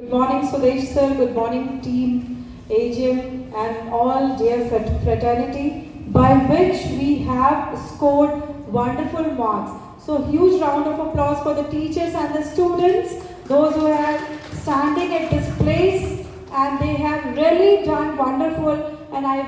Good morning, Sudesh sir. Good morning, team AGM and all dear fraternity, by which we have scored wonderful marks. So, huge round of applause for the teachers and the students, those who are standing at this place, and they have really done wonderful. And I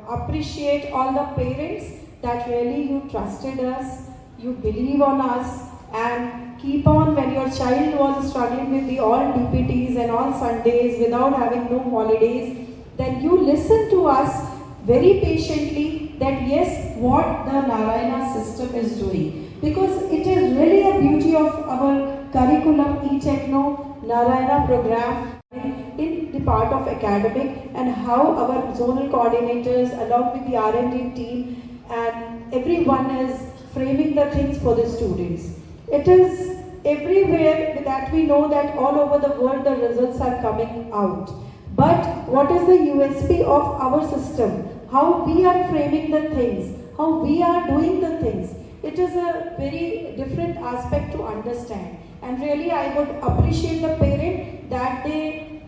appreciate all the parents that really you trusted us, you believe on us, and keep on when your child was struggling with the all DPTs and all Sundays without having no holidays, then you listen to us very patiently that yes, what the Narayana system is doing. Because it is really a beauty of our curriculum, eTechno Narayana program in the part of academic, and how our zonal coordinators along with the R&D team and everyone is framing the things for the students. It is everywhere that we know that all over the world the results are coming out. But what is the USP of our system? How we are framing the things, how we are doing the things. It is a very different aspect to understand. And really I would appreciate the parent that they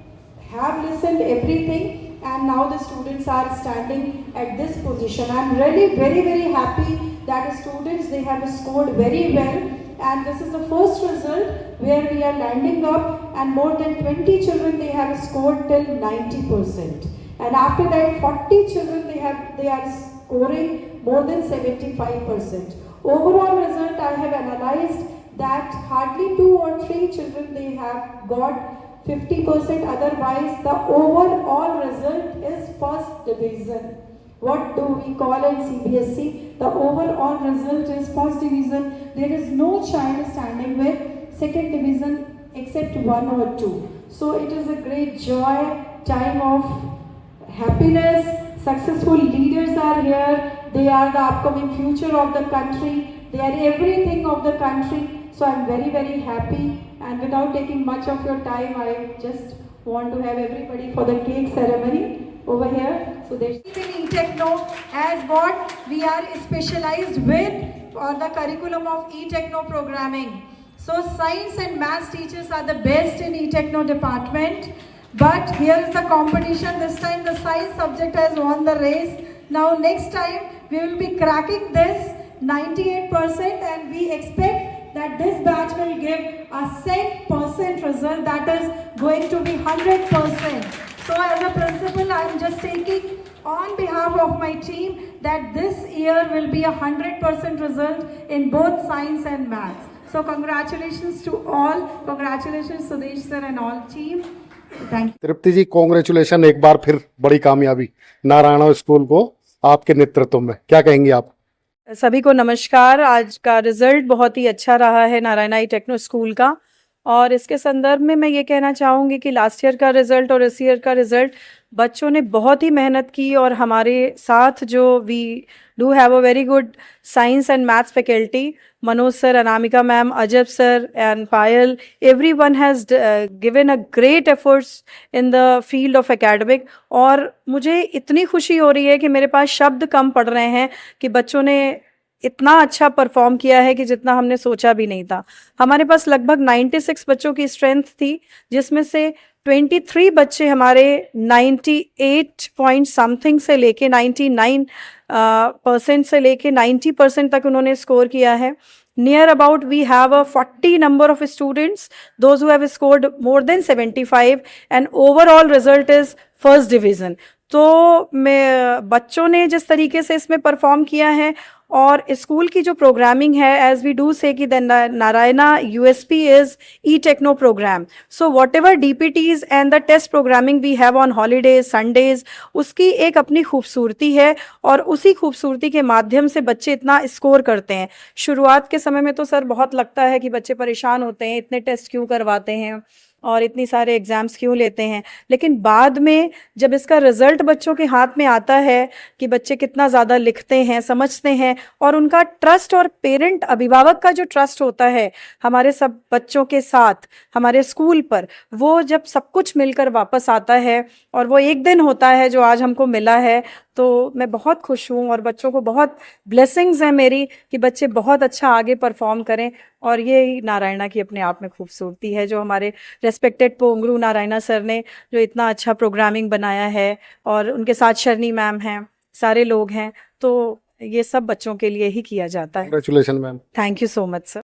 have listened everything, and now the students are standing at this position. I am really very happy that the students, they have scored very well. And this is the first result where we are landing up, and more than 20 children they have scored till 90%. And after that 40 children they are scoring more than 75%. Overall result I have analyzed that hardly 2 or 3 children they have got 50%, otherwise the overall result is first division. What do we call in CBSE? The overall result is first division. There is no child standing with second division except 1 or 2. So it is a great joy, time of happiness. Successful leaders are here. They are the upcoming future of the country. They are everything of the country. So I am very happy, and without taking much of your time, I just want to have everybody for the cake ceremony over here. So they in eTechno as what we are specialized with for the curriculum of eTechno programming. So science and maths teachers are the best in eTechno department. But here is the competition. This time the science subject has won the race. Now next time we will be cracking this 98%, and we expect that this batch will give a 100% result, that is going to be 100%. So as a principal, I am just taking on behalf of my team that this year will be 100% result in both science and maths. So congratulations to all. Congratulations Sudesh sir and all team. Thank you. Tripti ji, congratulation एक बार फिर बड़ी कामयाबी Narayana school को आपके नेतृत्व में, क्या कहेंगे आप? सभी को नमस्कार। आज का रिजल्ट बहुत ही अच्छा रहा है नारायणा टेक्नो स्कूल का, और इसके संदर्भ में मैं ये कहना चाहूँगी कि लास्ट ईयर का रिजल्ट और इस ईयर का रिजल्ट बच्चों ने बहुत ही मेहनत की, और हमारे साथ जो we do have a very good science and maths faculty, Manoj sir, Anamika ma'am, Ajab sir and Payal, everyone has given a great efforts in the field of academic. और मुझे इतनी खुशी हो रही है कि मेरे पास शब्द कम पड़ रहे हैं कि बच्चों ने इतना अच्छा परफॉर्म किया है कि जितना हमने सोचा भी नहीं था। हमारे पास लगभग 96 बच्चों की स्ट्रेंथ थी, जिसमें से 23 बच्चे हमारे 98 पॉइंट समथिंग से लेके 99% से लेके 90% तक उन्होंने स्कोर किया है। Near about we have a 40 number of students, those who have scored more than 75, and overall result is first division. तो मैं बच्चों ने जिस तरीके से इसमें परफॉर्म किया है, और स्कूल की जो प्रोग्रामिंग है, एज वी डू से कि the Narayana USP is eTechno program. So whatever DPTs and the test programming we have on holidays, Sundays, उसकी एक अपनी खूबसूरती है, और उसी खूबसूरती के माध्यम से बच्चे इतना स्कोर करते हैं. शुरुआत के समय में तो सर बहुत लगता है कि बच्चे परेशान होते हैं, इतने टेस्ट क्यों करवाते हैं और इतनी सारे एग्जाम्स क्यों लेते हैं, लेकिन बाद में जब इसका रिजल्ट बच्चों के हाथ में आता है कि बच्चे कितना ज़्यादा लिखते हैं, समझते हैं, और उनका ट्रस्ट और पेरेंट अभिभावक का जो ट्रस्ट होता है हमारे सब बच्चों के साथ, हमारे स्कूल पर, वो जब सब कुछ मिलकर वापस आता है, और वो एक दिन होता है जो आज हमको मिला है, तो मैं बहुत खुश हूँ, और बच्चों को बहुत ब्लेसिंग्स हैं मेरी कि बच्चे बहुत अच्छा आगे परफॉर्म करें. और ये नारायणा की अपने आप में खूबसूरती है, जो हमारे रेस्पेक्टेड पोंगरू नारायणा सर ने जो इतना अच्छा प्रोग्रामिंग बनाया है, और उनके साथ शर्नी मैम हैं, सारे लोग हैं, तो ये सब बच्चों के लिए ही किया जाता है। Congratulation ma'am. Thank you so much sir.